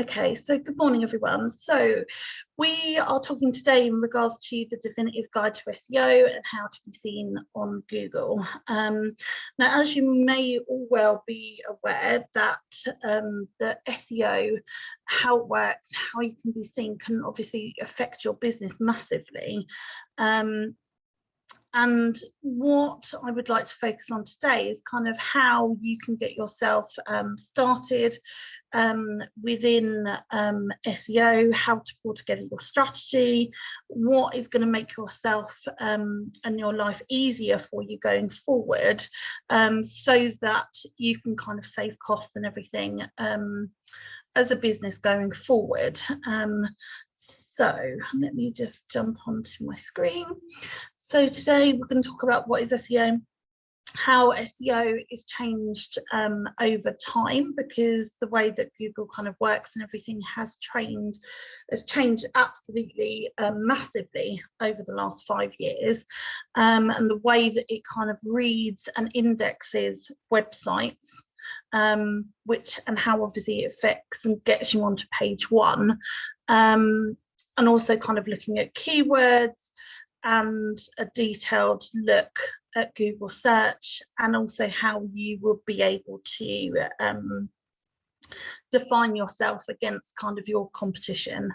Okay, so good morning, everyone. So we are talking today in regards to the definitive guide to SEO and how to be seen on Google. Now, as you may all well be aware, that the SEO, how it works, how you can be seen, can obviously affect your business massively. And what I would like to focus on today is kind of how you can get yourself started within SEO, how to pull together your strategy, what is going to make yourself and your life easier for you going forward, so that you can kind of save costs and everything as a business going forward. So let me just jump onto my screen. So today we're going to talk about what is SEO, how SEO is changed over time, because the way that Google kind of works and everything has changed absolutely massively over the last 5 years, and the way that it kind of reads and indexes websites, and how obviously it affects and gets you onto page one, and also kind of looking at keywords and a detailed look at Google search, and also how you will be able to define yourself against kind of your competition.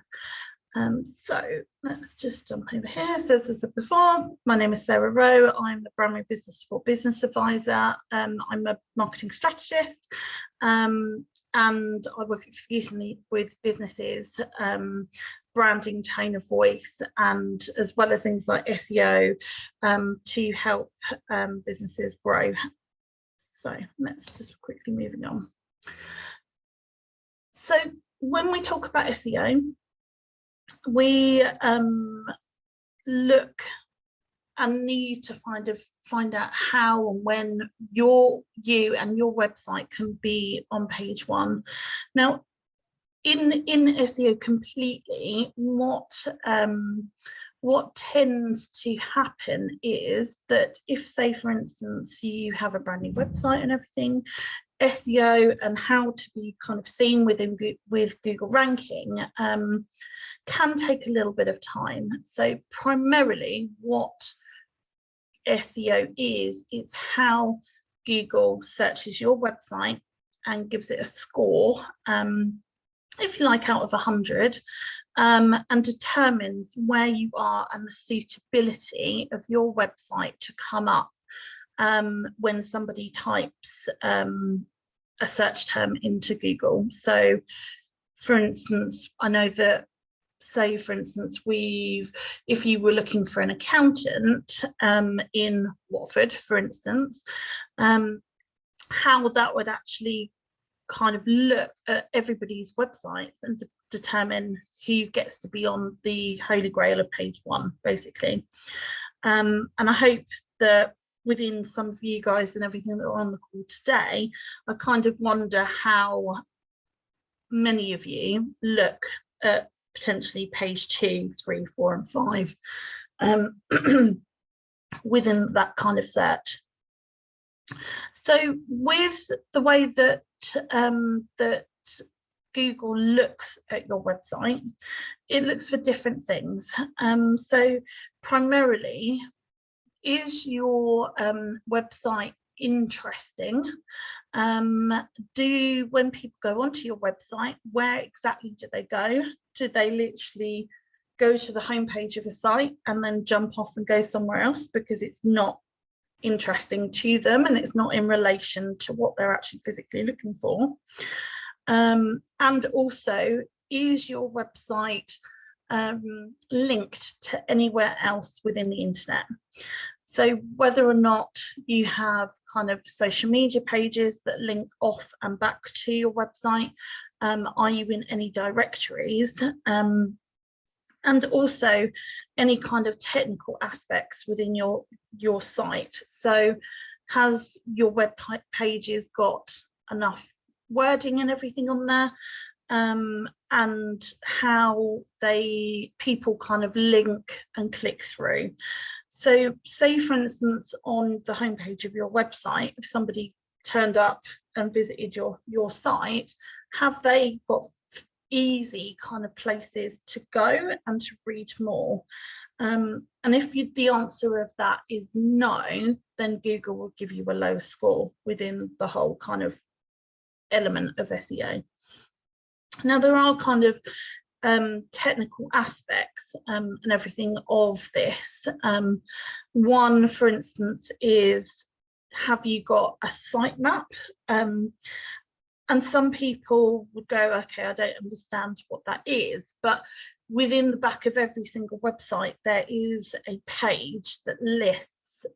So let's just jump over here. So as I said before, my name is Sarah Rowe. I'm a Brand Business Support Business Advisor. I'm a marketing strategist, and I work exclusively with businesses, branding, tone of voice, and as well as things like SEO, to help businesses grow. So let's just quickly moving on. So when we talk about SEO, we look and need to find out how and when you and your website can be on page one. Now, in SEO completely, what tends to happen is that if, say, for instance, you have a brand new website and everything, SEO and how to be kind of seen with Google ranking can take a little bit of time. So primarily what SEO is, it's how Google searches your website and gives it a score, if you like, out of 100, and determines where you are and the suitability of your website to come up when somebody types a search term into Google. So for instance, I know that, say for instance, if you were looking for an accountant in Watford, for instance, how that would actually kind of look at everybody's websites and determine who gets to be on the holy grail of page one, basically. And I hope that within some of you guys and everything that are on the call today, I kind of wonder how many of you look at potentially page 2, 3, 4, and 5 within that kind of search. So with the way that that Google looks at your website, it looks for different things. So primarily, is your website interesting? When people go onto your website, where exactly do they go? Do they literally go to the homepage of a site and then jump off and go somewhere else because it's not interesting to them and it's not in relation to what they're actually physically looking for? And also, is your website linked to anywhere else within the internet? So whether or not you have kind of social media pages that link off and back to your website, are you in any directories? And also any kind of technical aspects within your site. So has your web pages got enough wording and everything on there? And how people kind of link and click through. So say, for instance, on the homepage of your website, if somebody turned up and visited your site, have they got easy kind of places to go and to read more. And if the answer of that is no, then Google will give you a lower score within the whole kind of element of SEO. Now, there are kind of technical aspects and everything of this. One, for instance, is, have you got a sitemap? And some people would go, okay, I don't understand what that is, but within the back of every single website, there is a page that lists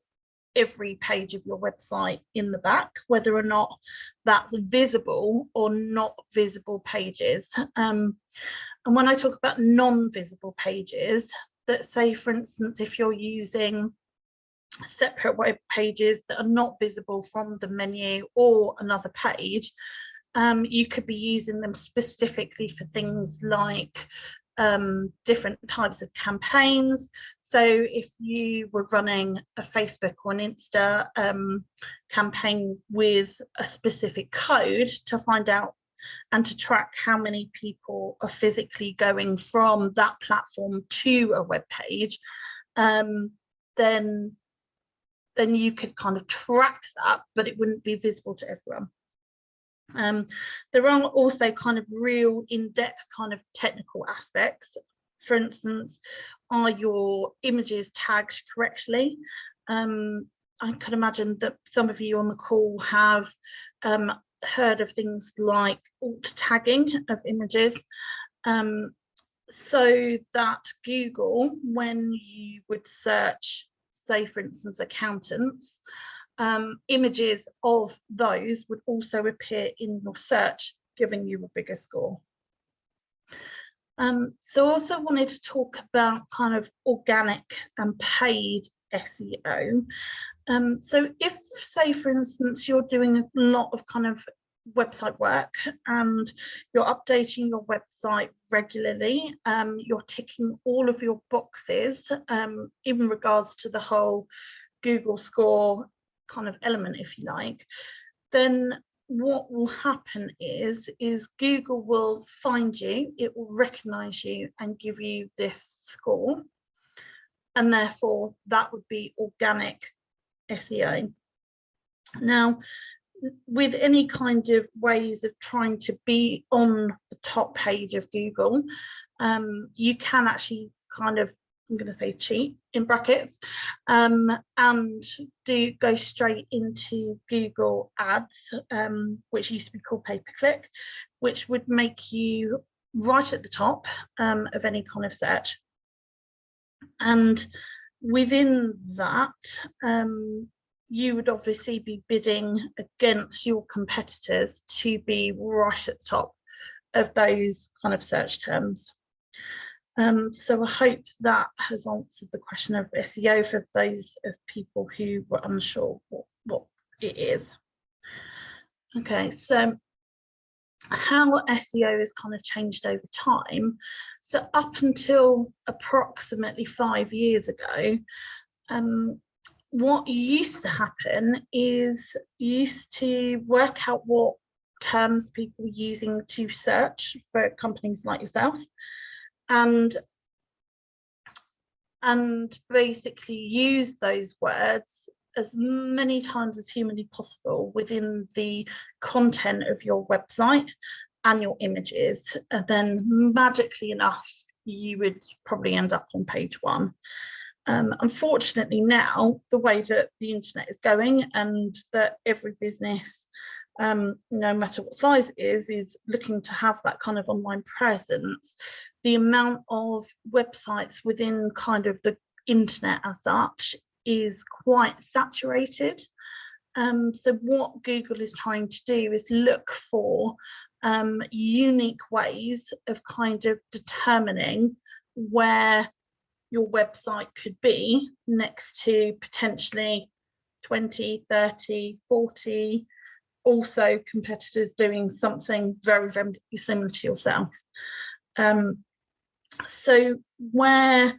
every page of your website in the back, whether or not that's visible or not visible pages. And when I talk about non-visible pages, that say, for instance, if you're using separate web pages that are not visible from the menu or another page, you could be using them specifically for things like different types of campaigns. So if you were running a Facebook or an Insta campaign with a specific code to find out and to track how many people are physically going from that platform to a web page, then you could kind of track that, but it wouldn't be visible to everyone. There are also kind of real in-depth kind of technical aspects. For instance, are your images tagged correctly? I can imagine that some of you on the call have heard of things like alt tagging of images, so that Google, when you would search, say for instance, accountants, images of those would also appear in your search, giving you a bigger score. So I also wanted to talk about kind of organic and paid SEO. So if, say, for instance, you're doing a lot of kind of website work and you're updating your website regularly, you're ticking all of your boxes in regards to the whole Google score kind of element, if you like, then what will happen is Google will find you, it will recognize you and give you this score, and therefore that would be organic SEO. Now, with any kind of ways of trying to be on the top page of Google, you can actually kind of, I'm going to say cheat in brackets, and go straight into Google Ads, which used to be called pay-per-click, which would make you right at the top of any kind of search. And within that, you would obviously be bidding against your competitors to be right at the top of those kind of search terms. So I hope that has answered the question of SEO for those of people who were unsure what it is. Okay, so how SEO has kind of changed over time. So up until approximately 5 years ago, what used to happen is you used to work out what terms people were using to search for companies like yourself, and basically use those words as many times as humanly possible within the content of your website and your images, and then magically enough you would probably end up on page 1. Unfortunately now, the way that the internet is going, and that every business, no matter what size it is looking to have that kind of online presence, the amount of websites within kind of the internet as such is quite saturated. So what Google is trying to do is look for unique ways of kind of determining where your website could be next to potentially 20, 30, 40 also competitors doing something very, very similar to yourself. So where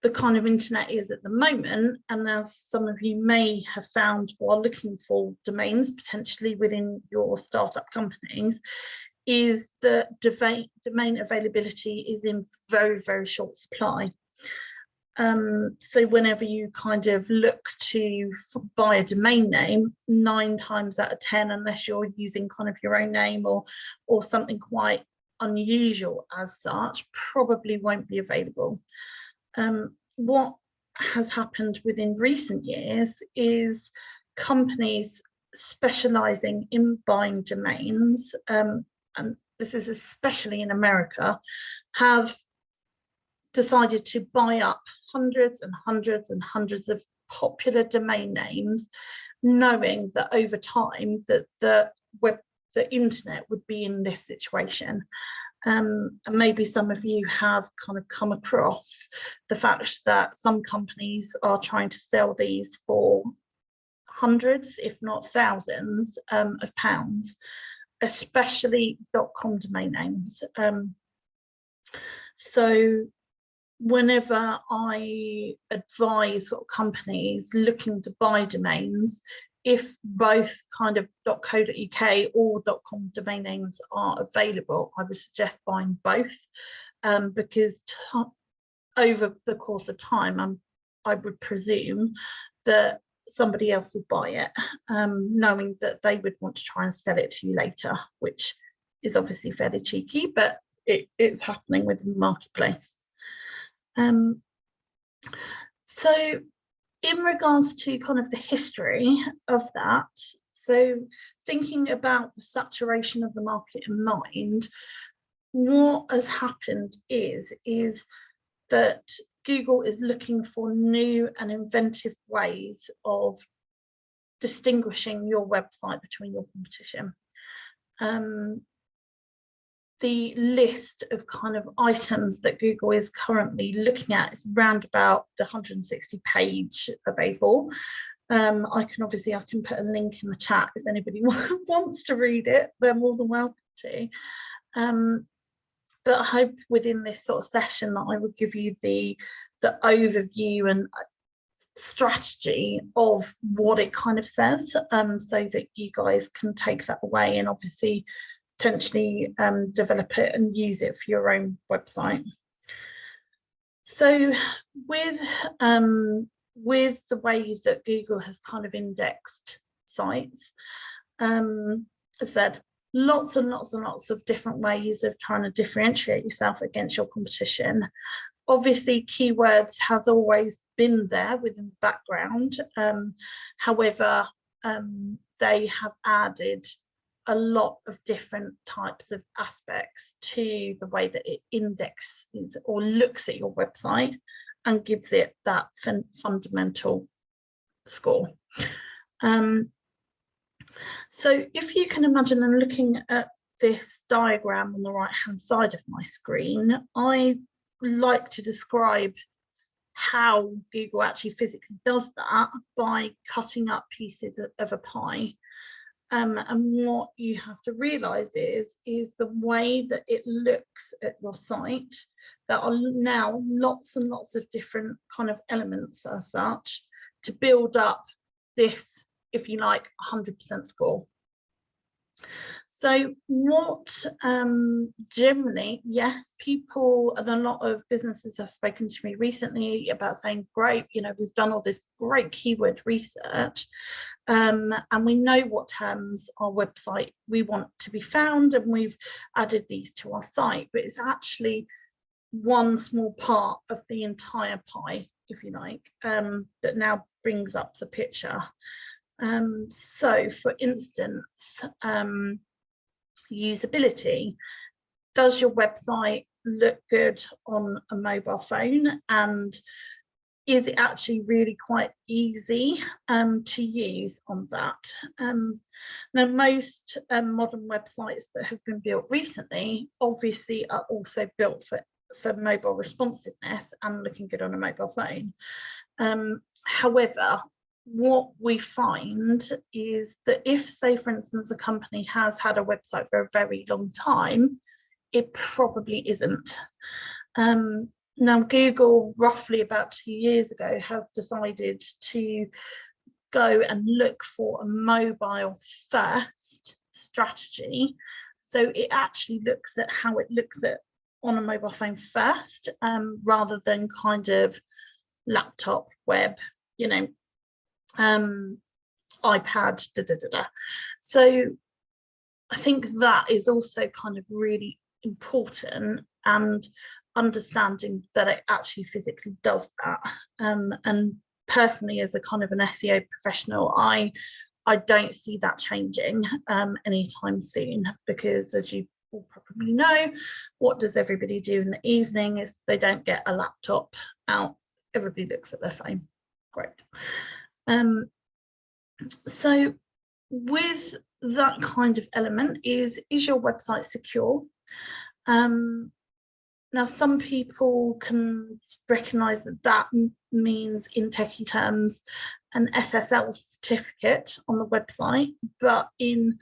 the kind of internet is at the moment, and as some of you may have found while looking for domains potentially within your startup companies, is that domain availability is in very, very short supply. So whenever you kind of look to buy a domain name, 9 times out of 10, unless you're using kind of your own name or something quite unusual as such, probably won't be available. What has happened within recent years is companies specializing in buying domains, and this is especially in America, have decided to buy up hundreds and hundreds and hundreds of popular domain names, knowing that over time that the internet would be in this situation. And maybe some of you have kind of come across the fact that some companies are trying to sell these for hundreds, if not thousands, of pounds, especially .com domain names. So whenever I advise sort of companies looking to buy domains, if both kind of .co.uk or .com domain names are available, I would suggest buying both, because over the course of time, I would presume that somebody else would buy it, knowing that they would want to try and sell it to you later, which is obviously fairly cheeky, but it's happening within the marketplace. So in regards to kind of the history of that, so thinking about the saturation of the market in mind, what has happened is that Google is looking for new and inventive ways of distinguishing your website between your competition. The list of kind of items that Google is currently looking at is round about the 160 page of A4. I can put a link in the chat if anybody wants to read it, they're more than welcome to. But I hope within this sort of session that I would give you the overview and strategy of what it kind of says, so that you guys can take that away and obviously potentially develop it and use it for your own website. So with the way that Google has kind of indexed sites, as I said, lots and lots and lots of different ways of trying to differentiate yourself against your competition. Obviously, keywords has always been there within the background. However, they have added a lot of different types of aspects to the way that it indexes or looks at your website and gives it that fundamental score. So if you can imagine, and looking at this diagram on the right hand side of my screen, I like to describe how Google actually physically does that by cutting up pieces of a pie. And what you have to realize is the way that it looks at your site. There are now lots and lots of different kind of elements as such to build up this, if you like, 100% score. So what generally, yes, people and a lot of businesses have spoken to me recently about saying, great, you know, we've done all this great keyword research, and we know what terms our website we want to be found, and we've added these to our site, but it's actually one small part of the entire pie, if you like, that now brings up the picture. So for instance, usability. Does your website look good on a mobile phone, and is it actually really quite easy to use on that? Now, most modern websites that have been built recently obviously are also built for mobile responsiveness and looking good on a mobile phone. However, what we find is that if, say, for instance, a company has had a website for a very long time, it probably isn't. Now, Google, roughly about 2 years ago, has decided to go and look for a mobile first strategy. So it actually looks at how it looks at on a mobile phone first, rather than kind of laptop, web, you know, iPad, So I think that is also kind of really important, and understanding that it actually physically does that. And personally, as a kind of an SEO professional, I don't see that changing anytime soon, because as you all probably know, what does everybody do in the evening is they don't get a laptop out, everybody looks at their phone. Great. So with that kind of element, is your website secure? Now, some people can recognize that that means, in techie terms, an SSL certificate on the website, but in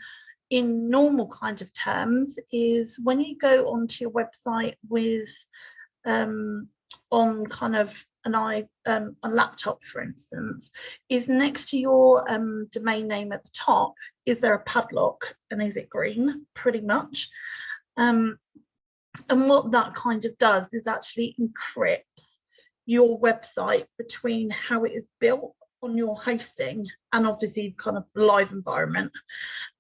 normal kind of terms is when you go onto your website with on kind of a laptop, for instance, is next to your domain name at the top, is there a padlock, and is it green? Pretty much. And what that kind of does is actually encrypts your website between how it is built on your hosting and obviously kind of the live environment.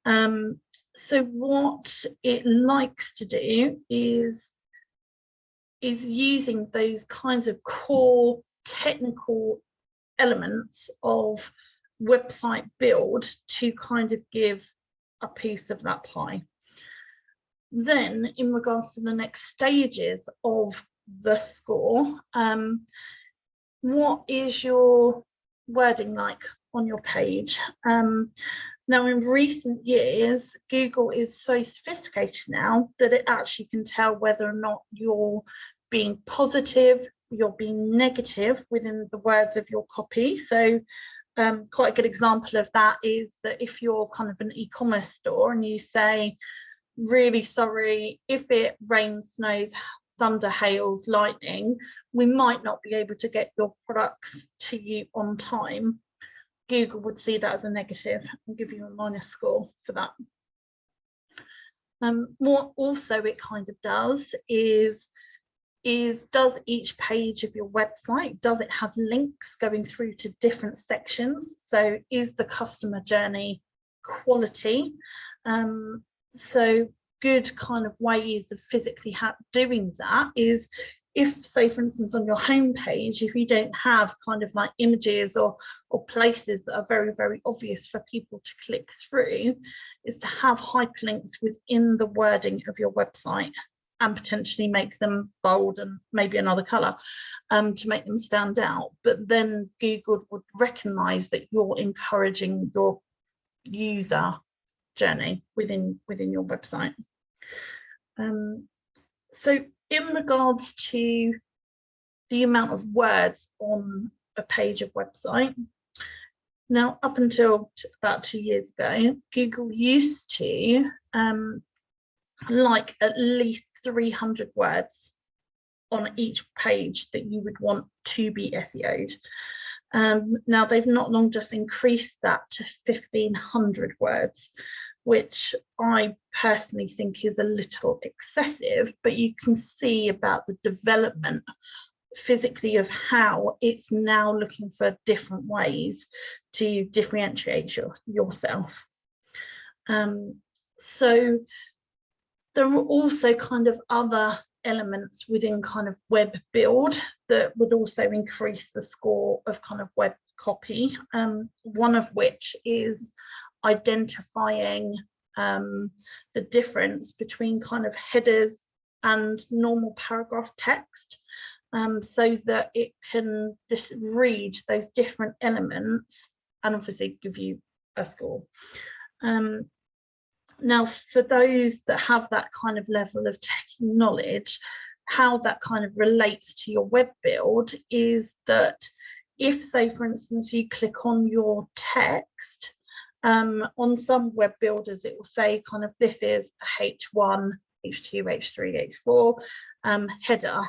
So what it likes to do is using those kinds of core technical elements of website build to kind of give a piece of that pie. Then in regards to the next stages of the score, what is your wording like on your page? Now, in recent years, Google is so sophisticated now that it actually can tell whether or not you're being positive, you're being negative within the words of your copy. So quite a good example of that is that if you're kind of an e-commerce store and you say, really sorry, if it rains, snows, thunder, hails, lightning, we might not be able to get your products to you on time, Google would see that as a negative and give you a minus score for that. What also it kind of does is does each page of your website, does it have links going through to different sections? So is the customer journey quality? So good kind of ways of physically doing that is, if, say, for instance, on your homepage, if you don't have kind of like images or places that are very, very obvious for people to click through, is to have hyperlinks within the wording of your website and potentially make them bold and maybe another color to make them stand out. But then Google would recognize that you're encouraging your user journey within your website. So in regards to the amount of words on a page of website, now up until about 2 years ago, Google used to like at least 300 words on each page that you would want to be SEO'd. Now they've not long just increased that to 1,500 words, which I personally think is a little excessive, but you can see about the development physically of how it's now looking for different ways to differentiate yourself. So there are also kind of other elements within kind of web build that would also increase the score of kind of web copy, one of which is identifying the difference between kind of headers and normal paragraph text, so that it can just read those different elements and obviously give you a score. Now, for those that have that kind of level of tech knowledge, how that kind of relates to your web build is that if, say, for instance, you click on your text, on some web builders, it will say kind of this is a H1, H2, H3, H4 header,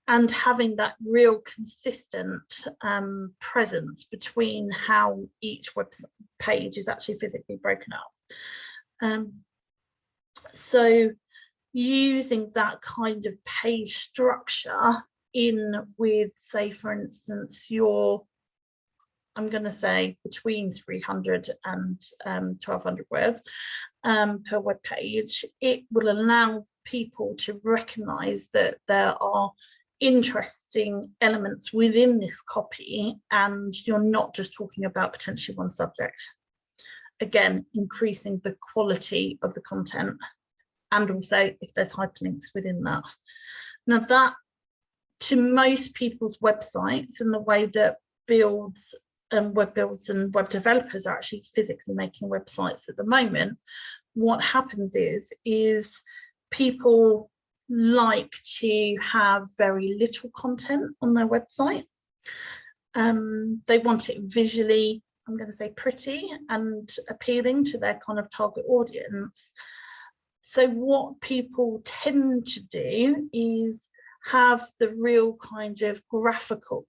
and having that real consistent presence between how each web page is actually physically broken up. So using that kind of page structure in with, say, for instance, I'm going to say between 300 and 1200 words per web page, it will allow people to recognize that there are interesting elements within this copy, and you're not just talking about potentially one subject. Again, increasing the quality of the content, and also if there's hyperlinks within that. Now that, to most people's websites, and the way that web builds and web developers are actually physically making websites at the moment, what happens is people like to have very little content on their website. They want it visually, I'm going to say, pretty and appealing to their kind of target audience. So what people tend to do is have the real kind of graphical,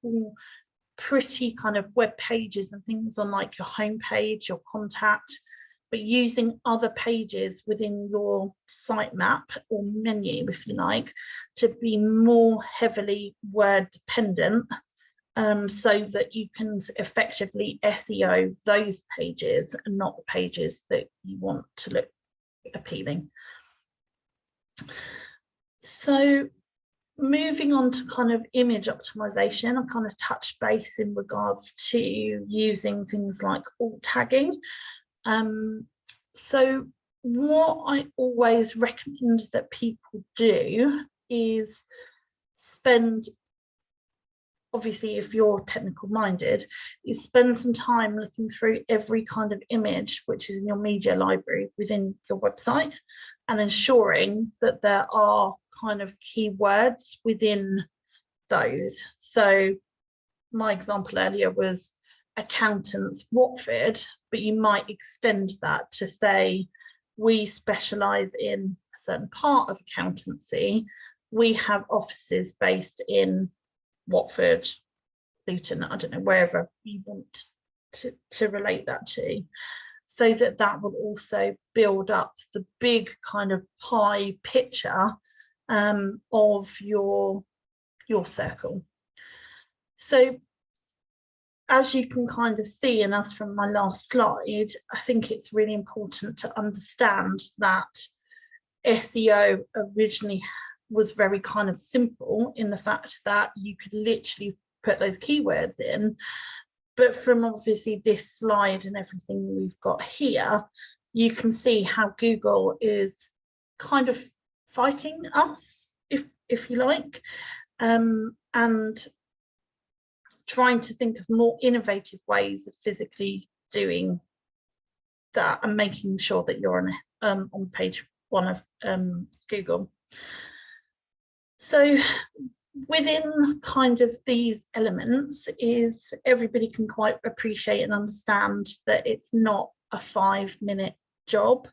pretty kind of web pages and things on like your homepage, your contact, but using other pages within your sitemap or menu, if you like, to be more heavily word dependent, so that you can effectively SEO those pages and not the pages that you want to look appealing. So moving on to kind of image optimization, I kind of touched base in regards to using things like alt tagging. So what I always recommend that people do is spend, obviously if you're technical minded, is spend some time looking through every kind of image which is in your media library within your website, and ensuring that there are kind of keywords within those. So my example earlier was accountants Watford, but you might extend that to say, we specialize in a certain part of accountancy. We have offices based in Watford, Luton, I don't know, wherever you want to relate that to, so that that will also build up the big kind of pie picture of your circle. So as you can kind of see, and as from my last slide, I think it's really important to understand that SEO originally was very kind of simple in the fact that you could literally put those keywords in. But from obviously this slide and everything we've got here, you can see how Google is kind of fighting us, if you like, and trying to think of more innovative ways of physically doing that and making sure that you're on page one of Google. So within kind of these elements is everybody can quite appreciate and understand that it's not a 5-minute job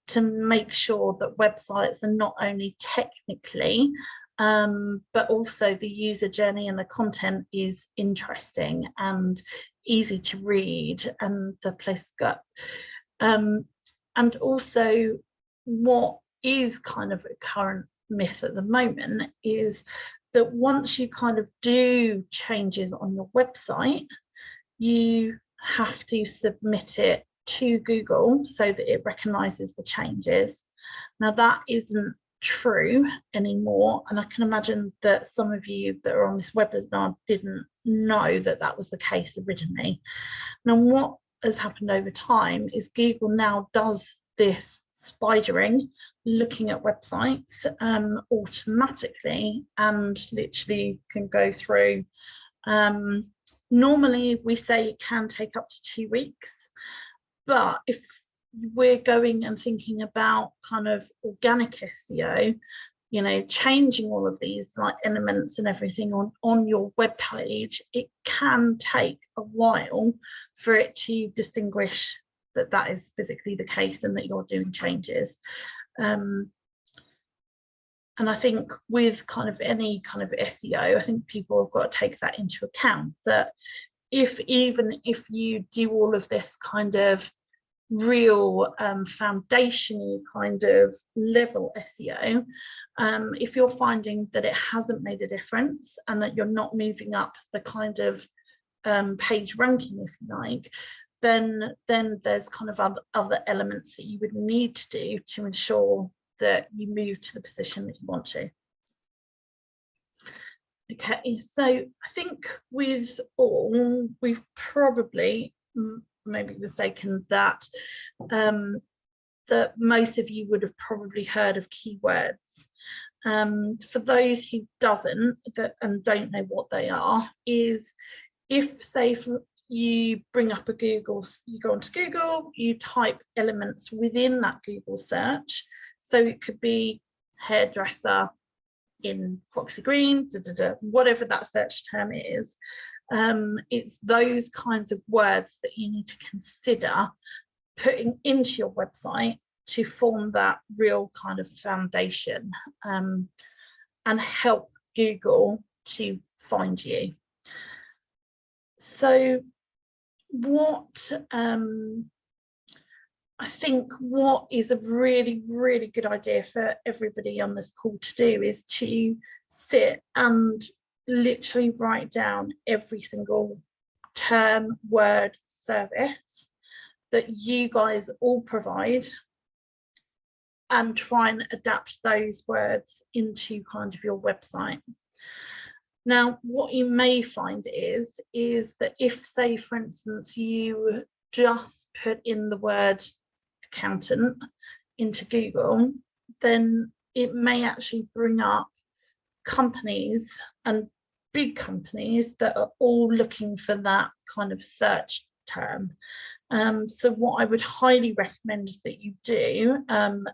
to make sure that websites are not only technically but also the user journey and the content is interesting and easy to read and the place to go. And also what is kind of a current myth at the moment is that once you kind of do changes on your website, you have to submit it to Google so that it recognizes the changes. Now that isn't true anymore, and I can imagine that some of you that are on this webinar didn't know that that was the case originally. Now what has happened over time is Google now does this spidering, looking at websites automatically, and literally can go through. Normally we say it can take up to 2 weeks, but if we're going and thinking about kind of organic SEO, you know, changing all of these like elements and everything on your web page, it can take a while for it to distinguish that that is physically the case and that you're doing changes. And I think with kind of any kind of SEO, I think people have got to take that into account, that even if you do all of this kind of real foundation kind of level SEO, if you're finding that it hasn't made a difference and that you're not moving up the kind of page ranking, if you like, then there's kind of other elements that you would need to do to ensure that you move to the position that you want to. Okay, so I think with all, we've probably maybe mistaken that that most of you would have probably heard of keywords. For those who and don't know what they are, is if, say, you bring up a Google, you go onto Google, you type elements within that Google search. So it could be hairdresser in Foxy Green, whatever that search term is. It's those kinds of words that you need to consider putting into your website to form that real kind of foundation, and help Google to find you. So what I think what is a really, really good idea for everybody on this call to do is to sit and literally write down every single term, word, service that you guys all provide, and try and adapt those words into kind of your website. Now, what you may find is that if, say, for instance, you just put in the word accountant into Google, then it may actually bring up companies and big companies that are all looking for that kind of search term. So what I would highly recommend that you do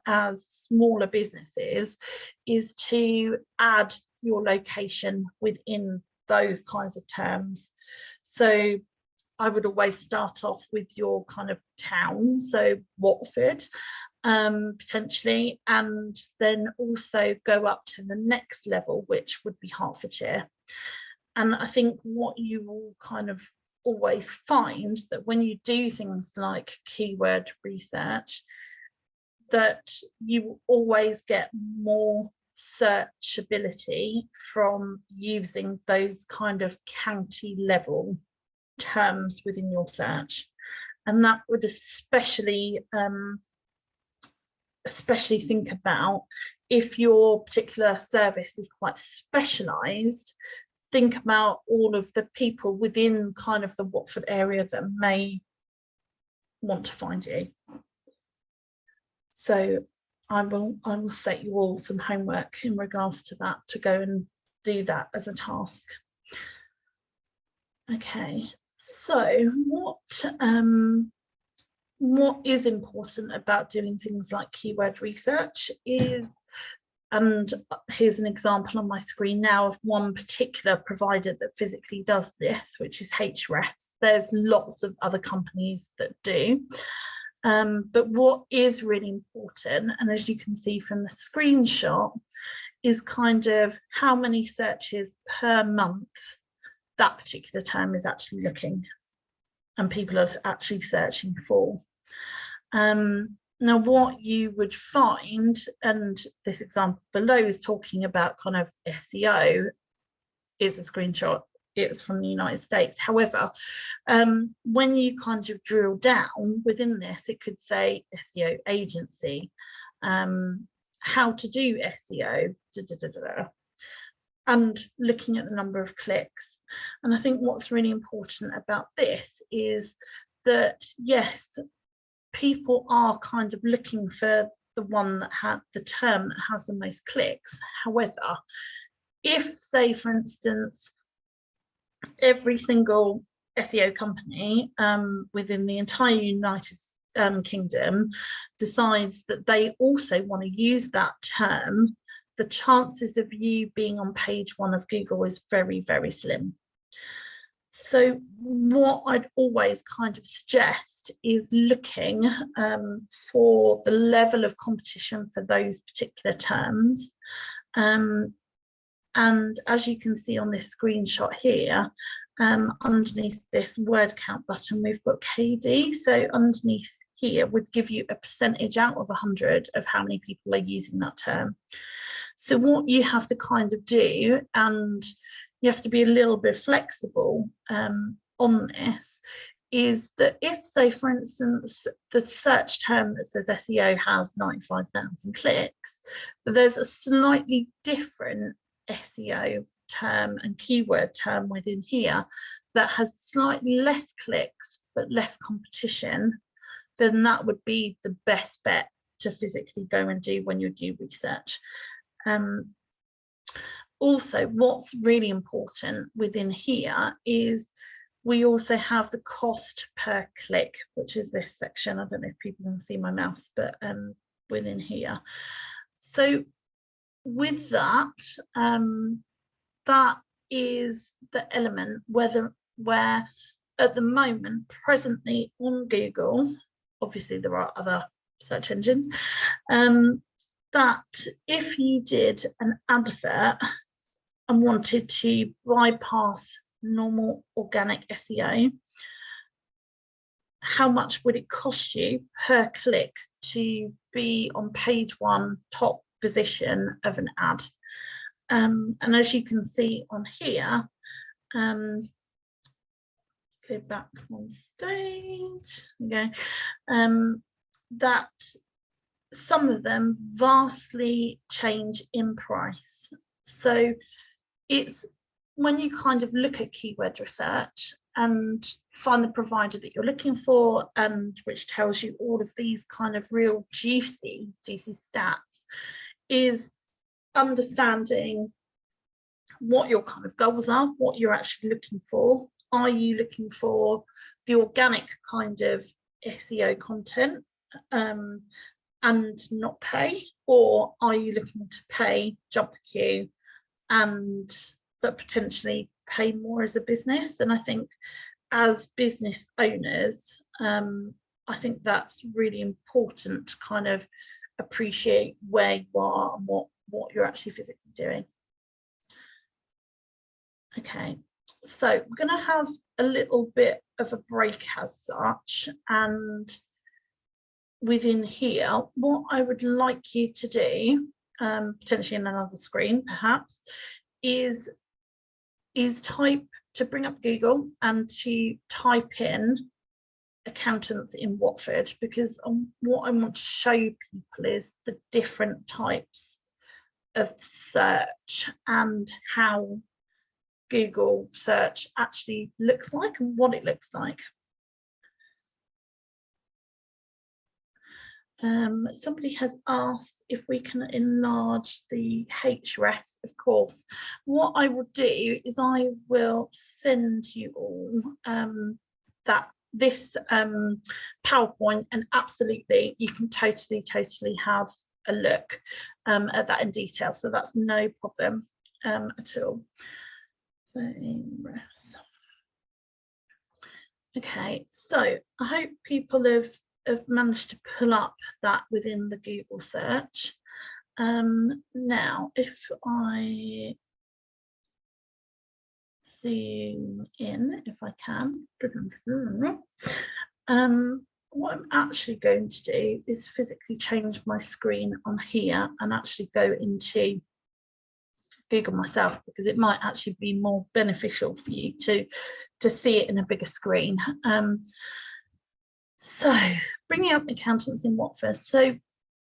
as smaller businesses is to add your location within those kinds of terms. So I would always start off with your kind of town, so Watford, potentially, and then also go up to the next level, which would be Hertfordshire. And I think what you will kind of always find that when you do things like keyword research, that you will always get more searchability from using those kind of county level terms within your search. And that would especially think about if your particular service is quite specialized. Think about all of the people within kind of the Watford area that may want to find you. So I will set you all some homework in regards to that, to go and do that as a task. Okay, so what is important about doing things like keyword research is, and here's an example on my screen now of one particular provider that physically does this, which is Hrefs. There's lots of other companies that do. But what is really important, and as you can see from the screenshot, is kind of how many searches per month that particular term is actually looking and people are actually searching for. Now, what you would find, and this example below is talking about kind of SEO, is a screenshot. It's from the United States. However, when you kind of drill down within this, it could say SEO agency, how to do SEO, and looking at the number of clicks. And I think what's really important about this is that, yes, people are kind of looking for the one that had the term that has the most clicks. However, if, say, for instance, every single SEO company within the entire United Kingdom decides that they also want to use that term, the chances of you being on page 1 of Google is very, very slim. So what I'd always kind of suggest is looking for the level of competition for those particular terms. And as you can see on this screenshot here, underneath this word count button, we've got KD. So underneath here would give you a percentage out of 100 of how many people are using that term. So what you have to kind of do, and you have to be a little bit flexible on this, is that if, say, for instance, the search term that says SEO has 95,000 clicks, but there's a slightly different SEO term and keyword term within here that has slightly less clicks but less competition, then that would be the best bet to physically go and do when you do research. Also, what's really important within here is we also have the cost per click, which is this section. I don't know if people can see my mouse, but within here. So with that, that is the element where at the moment, presently on Google, obviously there are other search engines, that if you did an advert and wanted to bypass normal organic SEO, how much would it cost you per click to be on page 1 top position of an ad? And as you can see on here, go back one stage, okay, that some of them vastly change in price. So it's when you kind of look at keyword research and find the provider that you're looking for, and which tells you all of these kind of real juicy stats, is understanding what your kind of goals are, what you're actually looking for. Are you looking for the organic kind of SEO content and not pay, or are you looking to pay, jump the queue, but potentially pay more as a business? And I think as business owners, I think that's really important to kind of appreciate where you are and what you're actually physically doing. Okay, so we're going to have a little bit of a break as such, and within here, what I would like you to do, potentially in another screen perhaps, is to bring up Google and to type in accountants in Watford, because what I want to show people is the different types of search and how Google search actually looks like and what it looks like. Somebody has asked if we can enlarge the hrefs. Of course, what I will do is I will send you all this PowerPoint, and absolutely you can totally have a look at that in detail, so that's no problem at all. So okay, so I hope people have managed to pull up that within the Google search. Now, if I zoom in, if I can, what I'm actually going to do is physically change my screen on here and actually go into Google myself, because it might actually be more beneficial for you to see it in a bigger screen. So bringing up accountants in Watford. So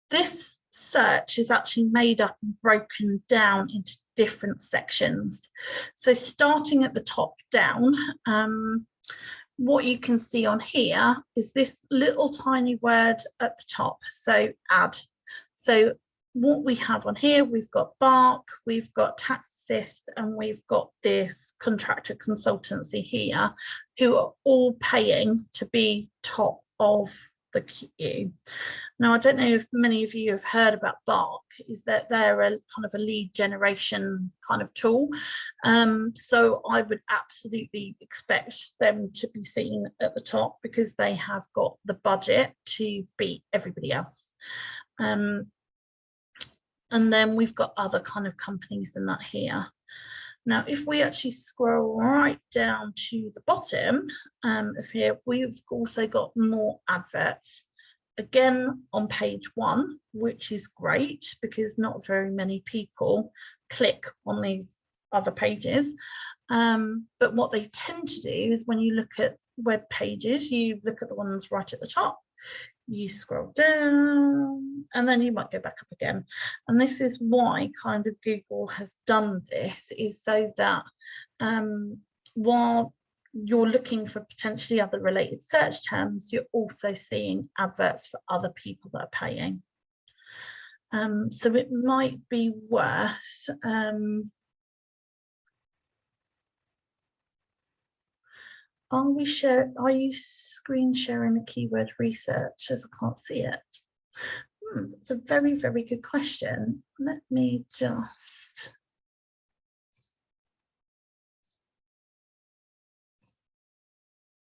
this search is actually made up and broken down into different sections. So starting at the top down, what you can see on here is this little tiny word at the top, so add. So what we have on here, we've got Bark, we've got Tax Assist, and we've got this contractor consultancy here, who are all paying to be top of the queue. Now, I don't know if many of you have heard about Bark, is that they're a kind of a lead generation kind of tool. So I would absolutely expect them to be seen at the top, because they have got the budget to beat everybody else. And then we've got other kind of companies in that here. Now, if we actually scroll right down to the bottom of here, we've also got more adverts. again on page 1, which is great because not very many people click on these other pages. But what they tend to do is when you look at web pages, you look at the ones right at the top, you scroll down, and then you might go back up again. And this is why kind of Google has done this, is so that while you're looking for potentially other related search terms, you're also seeing adverts for other people that are paying. So it might be worth are you screen sharing the keyword research, as I can't see it? That's a very, very good question. Let me just...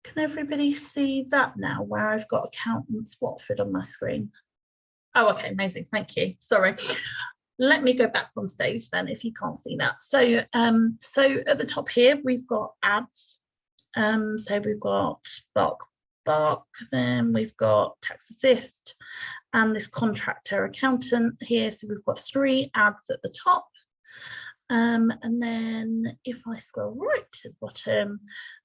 Can everybody see that now, where I've got Accountants Watford on my screen? Oh, okay, amazing, thank you, sorry. Let me go back on stage then if you can't see that. So, so at the top here, we've got ads. So we've got Bark, then we've got Tax Assist, and this contractor accountant here. So we've got 3 ads at the top. And then if I scroll right to the bottom,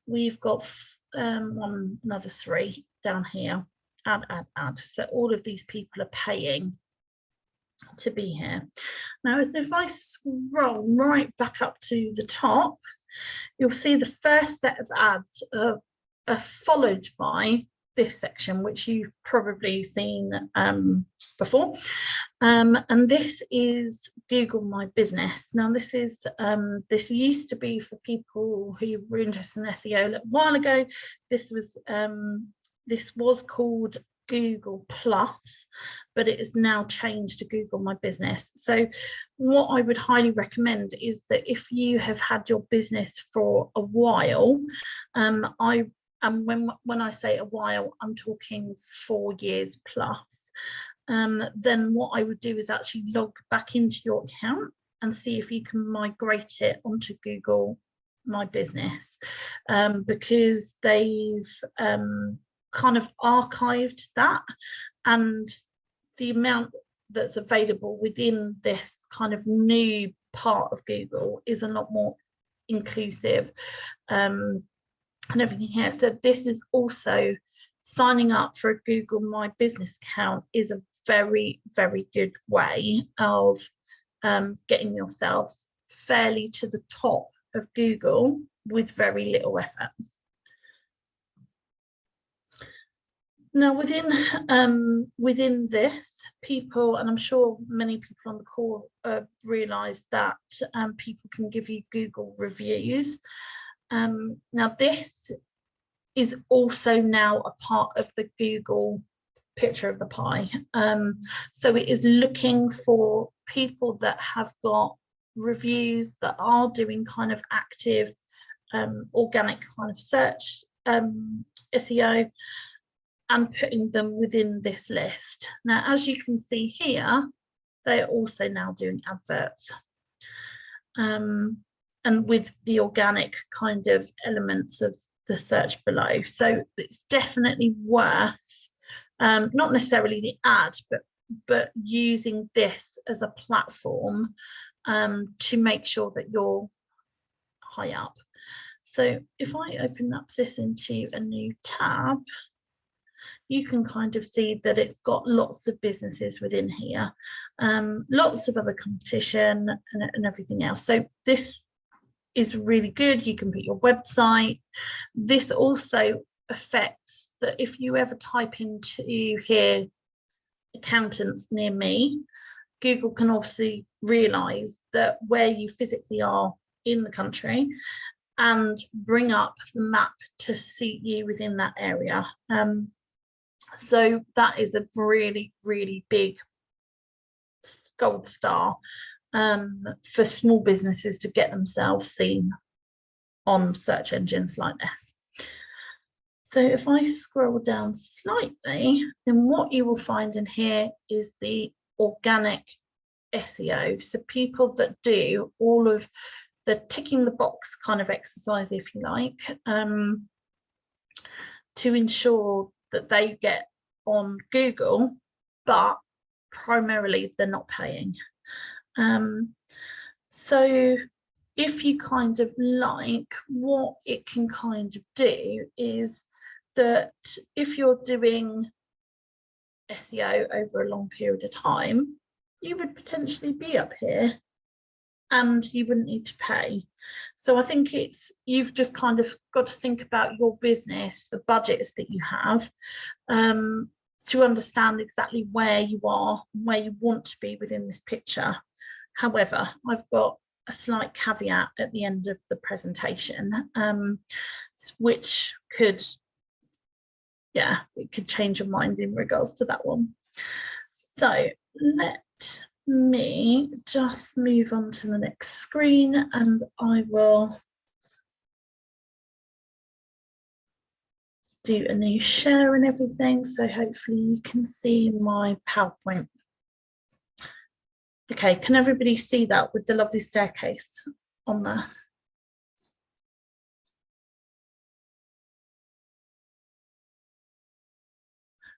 we've got another 3 down here. Add. So all of these people are paying to be here. Now, as if I scroll right back up to the top, you'll see the first set of ads are followed by this section, which you've probably seen before. And this is Google My Business. Now, this is this used to be for people who were interested in SEO a while ago. This was called Google Plus, but it is now changed to Google My Business. So what I would highly recommend is that if you have had your business for a while, when I say a while, I'm talking 4 years plus, then what I would do is actually log back into your account and see if you can migrate it onto Google My Business, because they've kind of archived that, and the amount that's available within this kind of new part of Google is a lot more inclusive and everything here. So this is also signing up for a Google My Business account is a very, very good way of getting yourself fairly to the top of Google with very little effort. Now, within this, people, and I'm sure many people on the call realise that people can give you Google reviews. Now, this is also now a part of the Google picture of the pie. So it is looking for people that have got reviews that are doing kind of active organic kind of search SEO, and putting them within this list. Now, as you can see here, they are also now doing adverts. And with the organic kind of elements of the search below. So it's definitely worth, not necessarily the ad, but using this as a platform to make sure that you're high up. So if I open up this into a new tab, you can kind of see that it's got lots of businesses within here, lots of other competition and everything else. So this is really good. You can put your website. This also affects that if you ever type into here accountants near me, Google can obviously realise that where you physically are in the country and bring up the map to suit you within that area. So that is a really, really big gold star for small businesses to get themselves seen on search engines like this. So if I scroll down slightly, then what you will find in here is the organic SEO. So people that do all of the ticking the box kind of exercise, if you like, to ensure that they get on Google, but primarily they're not paying. So if you kind of like, what it can kind of do is that if you're doing SEO over a long period of time, you would potentially be up here and you wouldn't need to pay. So I think you've just kind of got to think about your business, the budgets that you have, to understand exactly where you are, where you want to be within this picture. However, I've got a slight caveat at the end of the presentation, which could, it could change your mind in regards to that one. So let me just move on to the next screen and I will do a new share and everything. So hopefully you can see my PowerPoint. Okay, can everybody see that with the lovely staircase on there?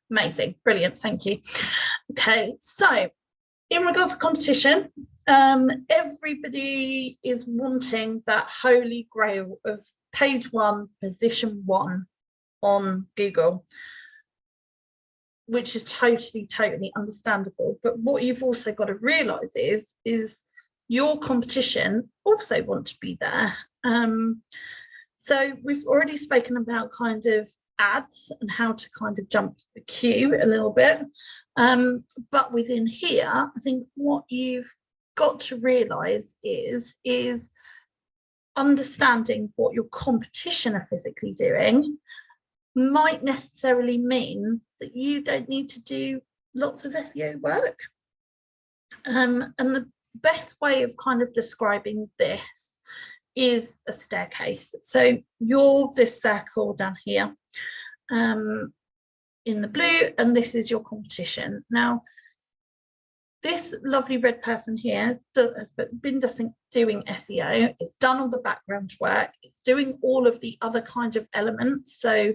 Amazing, brilliant, thank you. Okay, so in regards to competition, everybody is wanting that holy grail of page 1, position 1 on Google, which is totally understandable. But what you've also got to realize is your competition also want to be there. So we've already spoken about kind of ads and how to kind of jump the queue a little bit. But within here, I think what you've got to realize is understanding what your competition are physically doing might necessarily mean that you don't need to do lots of SEO work. And the best way of kind of describing this is a staircase. So you're this circle down here in the blue, and this is your competition. Now, this lovely red person here has been doing SEO, it's done all the background work, it's doing all of the other kinds of elements. So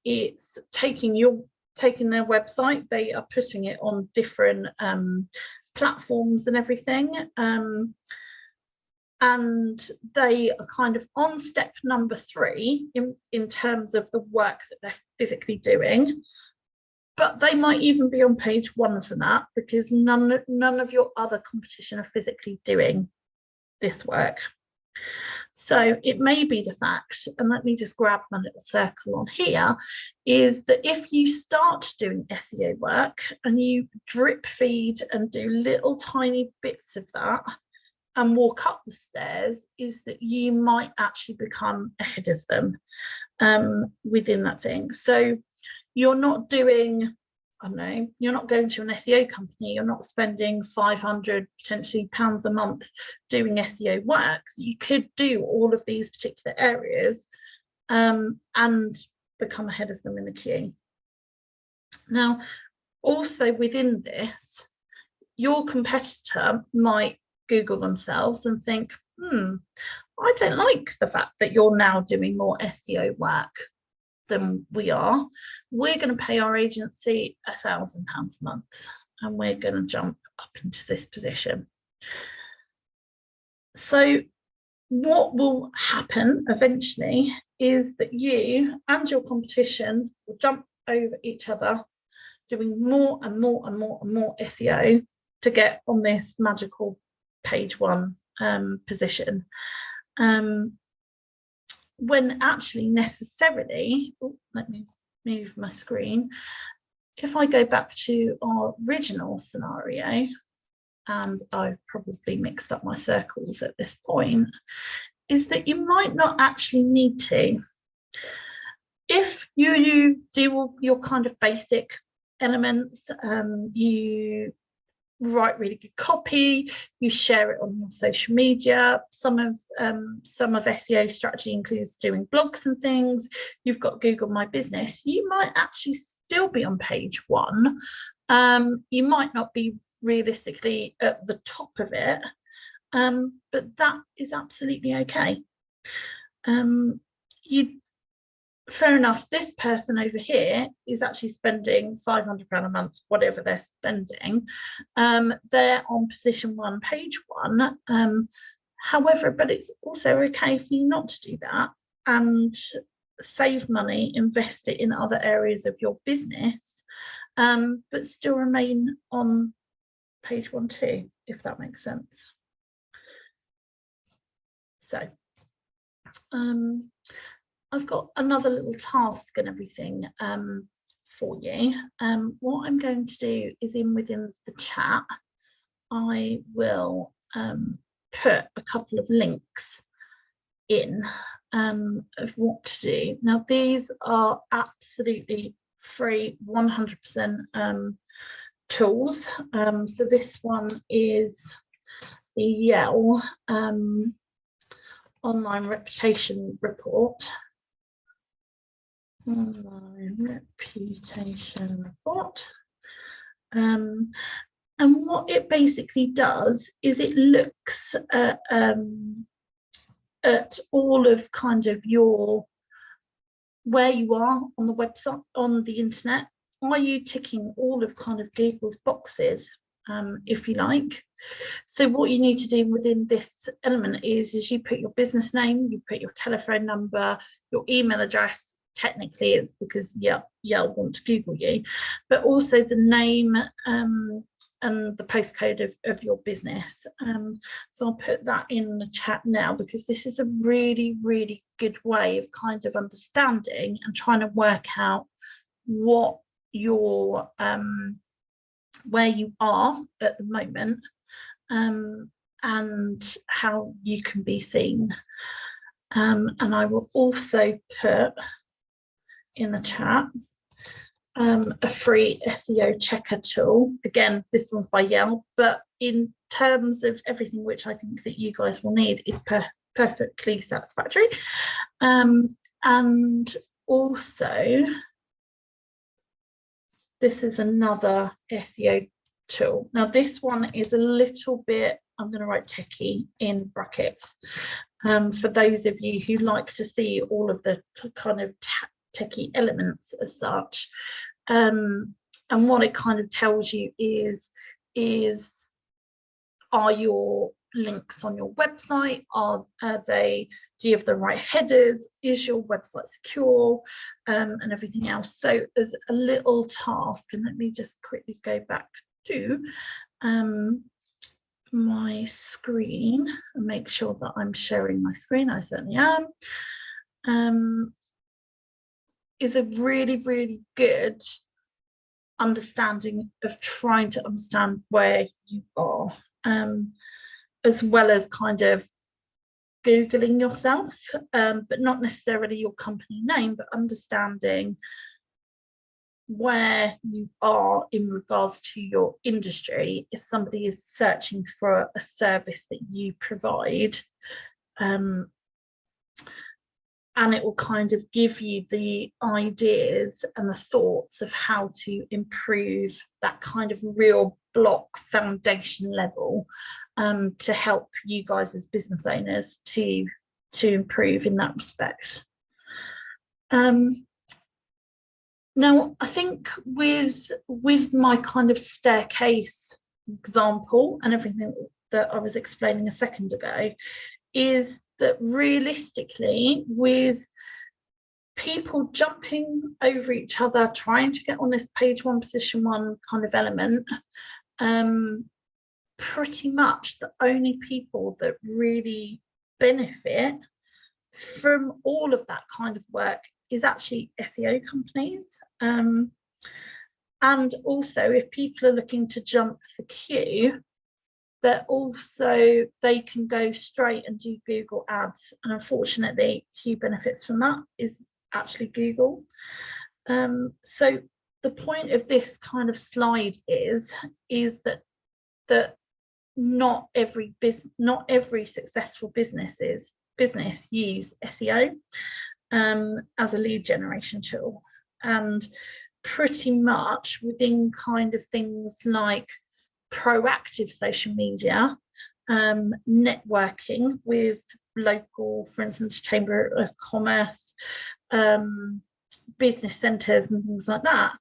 it's taking their website, they are putting it on different platforms and everything. And they are kind of on step number 3 in terms of the work that they're physically doing. But they might even be on page 1 for that, because none of your other competition are physically doing this work. So it may be the fact, and let me just grab my little circle on here, is that if you start doing SEO work and you drip feed and do little tiny bits of that and walk up the stairs, is that you might actually become ahead of them within that thing. So you're not doing, I don't know, you're not going to an SEO company, you're not spending 500 potentially pounds a month doing SEO work. You could do all of these particular areas and become ahead of them in the queue. Now, also within this, your competitor might Google themselves and think, I don't like the fact that you're now doing more SEO work than we are. We're going to pay our agency £1,000 a month and we're going to jump up into this position. So what will happen eventually is that you and your competition will jump over each other, doing more and more and more and more SEO to get on this magical page 1 position. When actually necessarily, let me move my screen. If I go back to our original scenario, and I've probably mixed up my circles at this point, is that you might not actually need to. If you do all your kind of basic elements, you write really good copy, you share it on your social media. Some of SEO strategy includes doing blogs and things. You've got Google My Business. You might actually still be on page 1. You might not be realistically at the top of it, but that is absolutely okay. fair enough, this person over here is actually spending £500 a month, whatever they're spending. They're on position 1, page 1. However, but it's also okay for you not to do that and save money, invest it in other areas of your business, but still remain on page 1 too, if that makes sense. So I've got another little task and everything for you. What I'm going to do is within the chat, I will put a couple of links in of what to do. Now, these are absolutely free, 100% tools. So this one is the Yale online reputation report. Online reputation report. And what it basically does is it looks at all of kind of your, where you are on the website, on the internet. Are you ticking all of kind of Google's boxes, if you like? So what you need to do within this element is you put your business name, you put your telephone number, your email address. Technically it's because Yale want to Google you, but also the name and the postcode of your business. So I'll put that in the chat now, because this is a really, really good way of kind of understanding and trying to work out what your where you are at the moment, and how you can be seen. And I will also put in the chat a free SEO checker tool. Again, this one's by Yale, but in terms of everything which I think that you guys will need is perfectly satisfactory. And also, this is another SEO tool. Now, this one is a little bit, I'm going to write techie in brackets, for those of you who like to see all of the kind of techie elements as such. And what it kind of tells you is are your links on your website, are they, do you have the right headers, is your website secure, and everything else. So as a little task, and let me just quickly go back to my screen and make sure that I'm sharing my screen. I certainly am. Is a really, really good understanding of trying to understand where you are, as well as kind of Googling yourself, but not necessarily your company name, but understanding where you are in regards to your industry. If somebody is searching for a service that you provide, and it will kind of give you the ideas and the thoughts of how to improve that kind of real block foundation level, to help you guys as business owners to improve in that respect. Now, I think with my kind of staircase example and everything that I was explaining a second ago, is that realistically, with people jumping over each other, trying to get on this page 1, position 1 kind of element, pretty much the only people that really benefit from all of that kind of work is actually SEO companies. And also, if people are looking to jump the queue, that also they can go straight and do Google ads, and unfortunately who benefits from that is actually Google. So the point of this kind of slide is that not every successful business use SEO as a lead generation tool, and pretty much within kind of things like proactive social media, networking with local, for instance, Chamber of Commerce, business centres and things like that.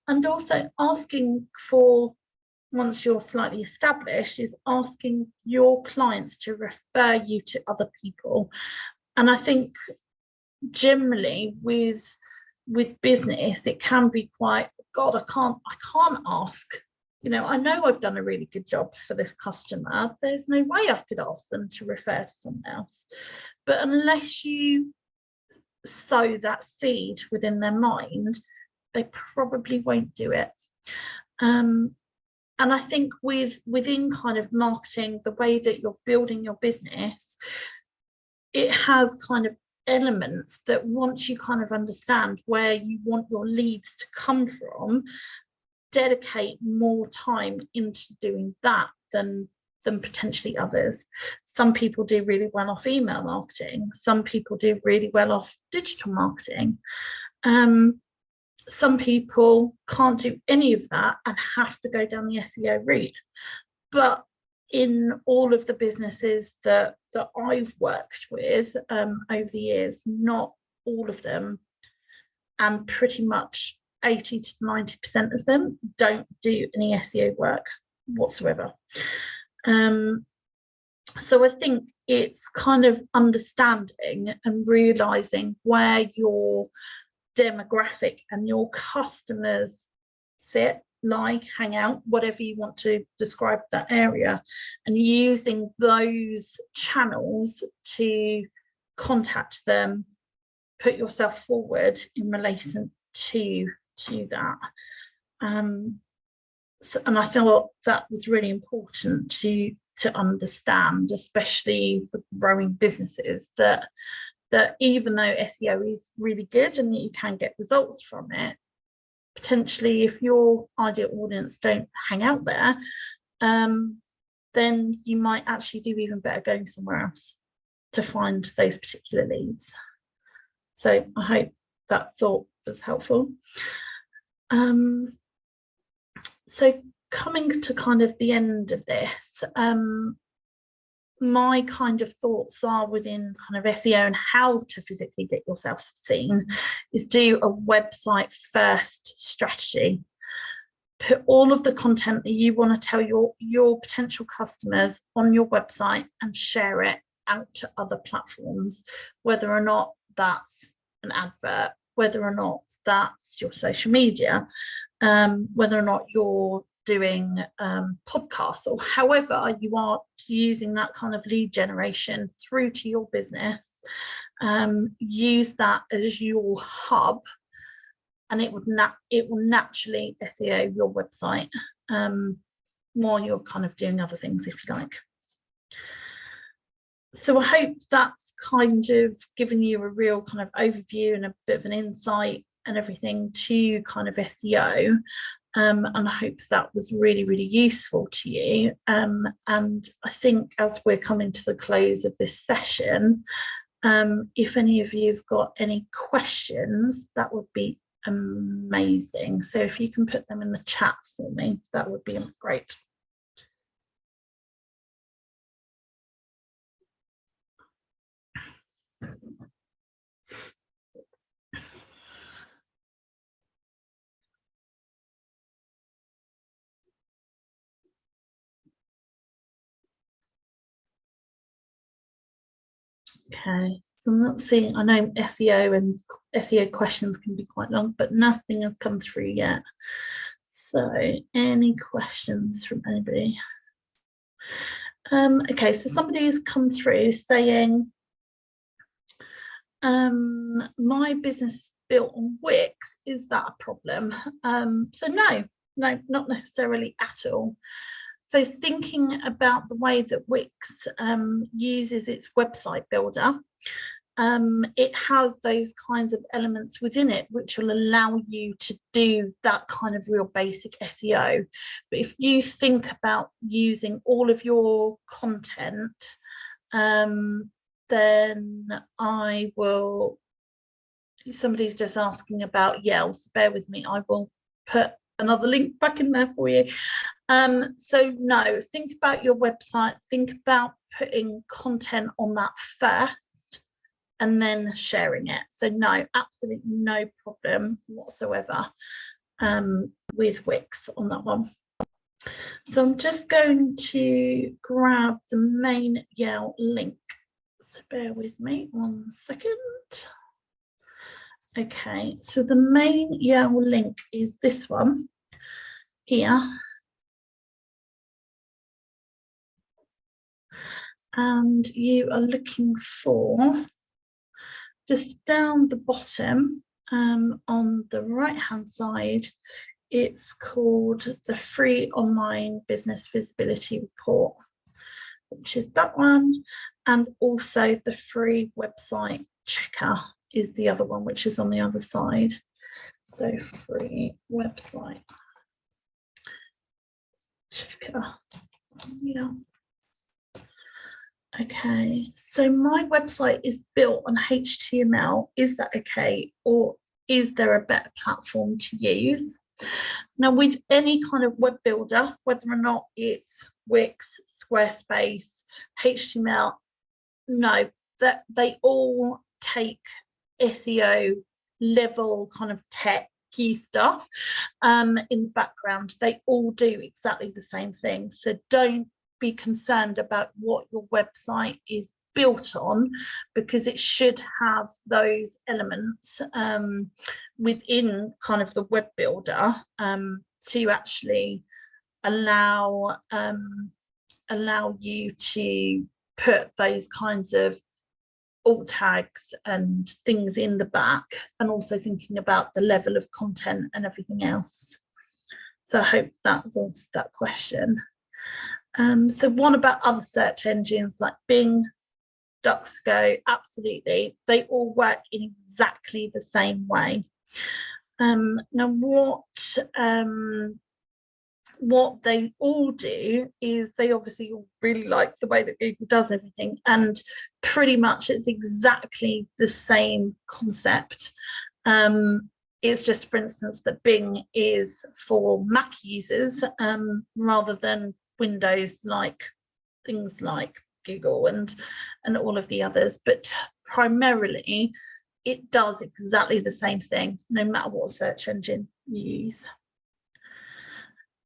And also asking for, once you're slightly established, is asking your clients to refer you to other people. And I think generally with business, it can be quite, God, I can't ask, you know I've done a really good job for this customer, there's no way I could ask them to refer to someone else. But unless you sow that seed within their mind, they probably won't do it. And I think within kind of marketing, the way that you're building your business, it has kind of elements that once you kind of understand where you want your leads to come from, dedicate more time into doing that than potentially others. Some people do really well off email marketing. Some people do really well off digital marketing. Some people can't do any of that and have to go down the SEO route. But in all of the businesses that I've worked with over the years, not all of them, and pretty much 80 to 90% of them, don't do any SEO work whatsoever. So I think it's kind of understanding and realizing where your demographic and your customers sit, like, hang out, whatever you want to describe that area, and using those channels to contact them, put yourself forward in relation to that. And I thought that was really important to understand, especially for growing businesses, that even though SEO is really good and that you can get results from it, potentially if your ideal audience don't hang out there, then you might actually do even better going somewhere else to find those particular leads. So I hope that thought was helpful. So coming to kind of the end of this, my kind of thoughts are within kind of SEO and how to physically get yourself seen is do a website first strategy. Put all of the content that you want to tell your potential customers on your website and share it out to other platforms, whether or not that's an advert, whether or not that's your social media, whether or not you're doing podcasts, or however you are using that kind of lead generation through to your business. Use that as your hub, and it will naturally SEO your website while you're kind of doing other things, if you like. So I hope that's kind of given you a real kind of overview and a bit of an insight and everything to kind of SEO. And I hope that was really, really useful to you. And I think as we're coming to the close of this session, if any of you have got any questions, that would be amazing. So if you can put them in the chat for me, that would be great. Okay, so I'm not seeing, I know SEO and SEO questions can be quite long, but nothing has come through yet. So any questions from anybody? Okay, so somebody's come through saying, my business is built on Wix, is that a problem? So no, not necessarily at all. So thinking about the way that Wix uses its website builder, it has those kinds of elements within it which will allow you to do that kind of real basic SEO. But if you think about using all of your content, then I will, somebody's just asking about Yelp, so bear with me, I will put another link back in there for you. So no, think about your website, think about putting content on that first, and then sharing it. So no, absolutely no problem whatsoever with Wix on that one. So I'm just going to grab the main Yale link. So bear with me 1 second. Okay, so the main Yale link is this one here. And you are looking for, just down the bottom on the right hand side, it's called the Free Online Business Visibility Report, which is that one, and also the free website checker is the other one, which is on the other side. So free website checker. Yeah. Okay, so my website is built on HTML. Is that okay? Or is there a better platform to use? Now, with any kind of web builder, whether or not it's Wix, Squarespace, HTML, no, that they all take SEO level kind of techy stuff in the background. They all do exactly the same thing. So don't be concerned about what your website is built on, because it should have those elements within kind of the web builder to actually allow you to put those kinds of alt tags and things in the back, and also thinking about the level of content and everything else. So I hope that answers that question. So one about other search engines like Bing, DuckDuckGo, absolutely, they all work in exactly the same way. Now what they all do is they obviously really like the way that Google does everything, and pretty much it's exactly the same concept. It's just, for instance, that Bing is for Mac users rather than Windows, like things like Google and all of the others, but primarily it does exactly the same thing no matter what search engine you use.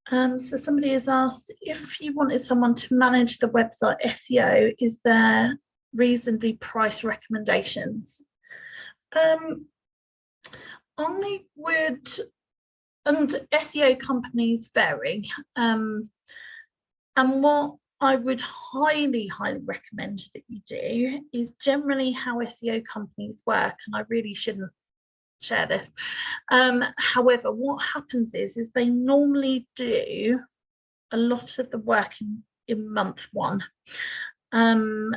So somebody has asked, if you wanted someone to manage the website SEO, is there reasonably priced recommendations? I would, and SEO companies vary, and what I would highly recommend that you do is generally how SEO companies work, and I really shouldn't share this. However, what happens is they normally do a lot of the work in month one, and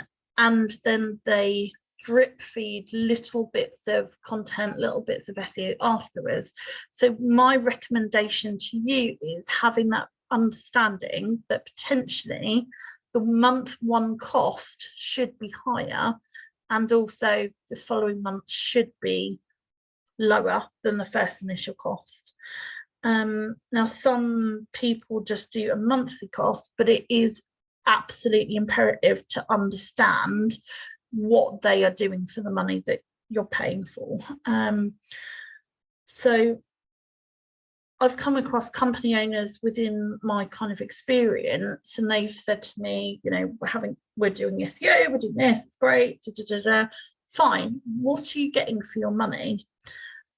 then they drip feed little bits of content, little bits of SEO afterwards. So my recommendation to you is having that understanding that potentially the month one cost should be higher, and also the following month should be lower than the first initial cost. Now, some people just do a monthly cost, but it is absolutely imperative to understand what they are doing for the money that you're paying for. So I've come across company owners within my kind of experience, and they've said to me, you know, we're doing SEO, we're doing this, it's great, fine. What are you getting for your money?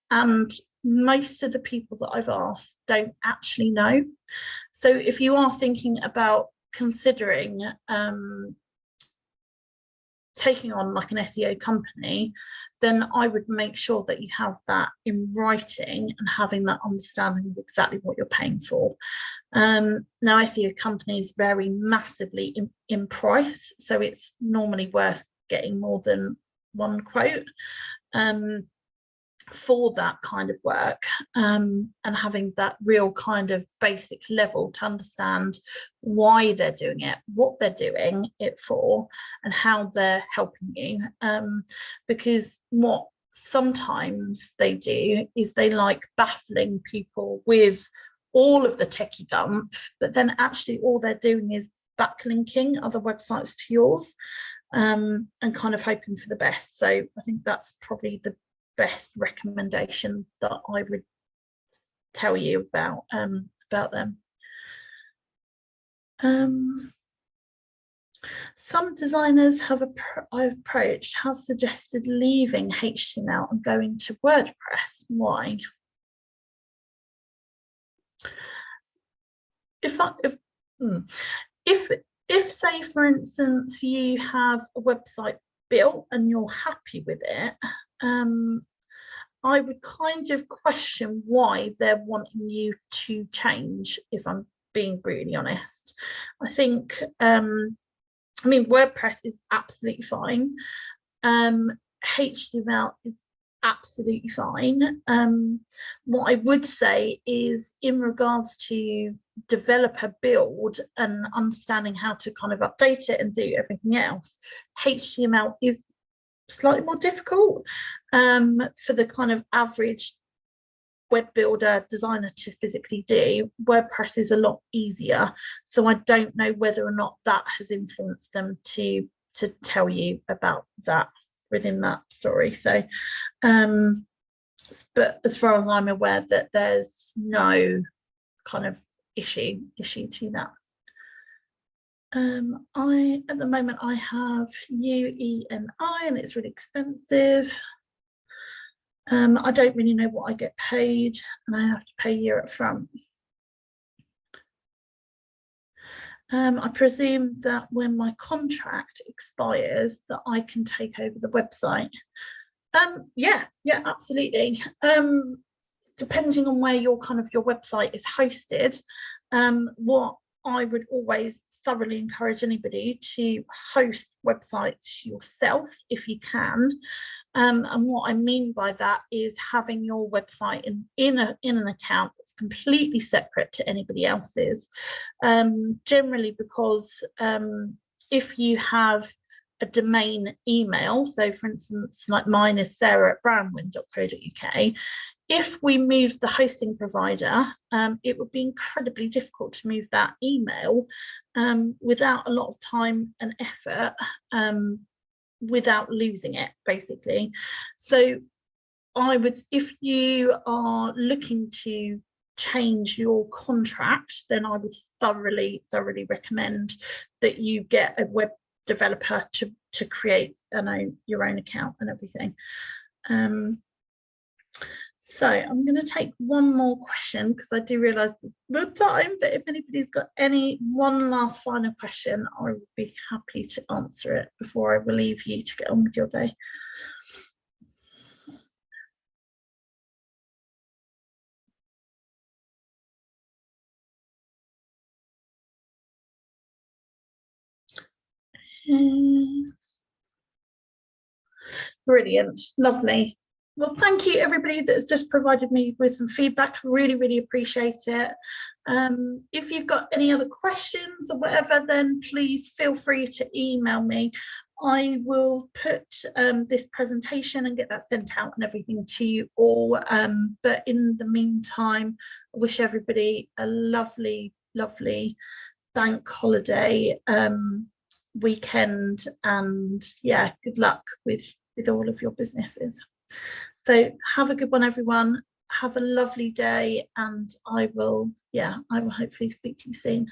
And most of the people that I've asked don't actually know. So if you are thinking about considering taking on like an SEO company, then I would make sure that you have that in writing and having that understanding of exactly what you're paying for. Now, SEO companies vary massively in price, so it's normally worth getting more than one quote for that kind of work, and having that real kind of basic level to understand why they're doing it, what they're doing it for, and how they're helping you. Because what sometimes they do is they like baffling people with all of the techie gumph, but then actually all they're doing is backlinking other websites to yours. and kind of hoping for the best. So I think that's probably the best recommendation that I would tell you about them. Some designers I've approached have suggested leaving HTML and going to WordPress. Why? If say for instance you have a website built and you're happy with it, I would kind of question why they're wanting you to change, if I'm being brutally honest. I think I mean, WordPress is absolutely fine. HTML is absolutely fine. What I would say is in regards to developer build and understanding how to kind of update it and do everything else, HTML is slightly more difficult for the kind of average web builder designer to physically do. WordPress is a lot easier, so I don't know whether or not that has influenced them to tell you about that within that story. So but as far as I'm aware, that there's no kind of issue to that. At the moment I have UENI and it's really expensive. I don't really know what I get paid, and I have to pay a year up front. I presume that when my contract expires that I can take over the website. Yeah, absolutely. Depending on where your website is hosted, what I would always thoroughly encourage anybody to host websites yourself if you can. And what I mean by that is having your website in an account that's completely separate to anybody else's. Generally because if you have a domain email, so for instance, like mine is sarah@brownwind.co.uk, if we move the hosting provider, it would be incredibly difficult to move that email without a lot of time and effort, without losing it, basically. So I would, if you are looking to change your contract, then I would thoroughly recommend that you get a web developer to create your own account and everything. So I'm going to take one more question because I do realise the time, but if anybody's got one last final question, I would be happy to answer it before I will leave you to get on with your day. Brilliant, lovely. Well, thank you everybody that's just provided me with some feedback. Really appreciate it. If you've got any other questions or whatever, then please feel free to email me. I will put this presentation and get that sent out and everything to you all. But in the meantime, I wish everybody a lovely bank holiday weekend, and yeah, good luck with all of your businesses. So have a good one, everyone. Have a lovely day, and I will hopefully speak to you soon.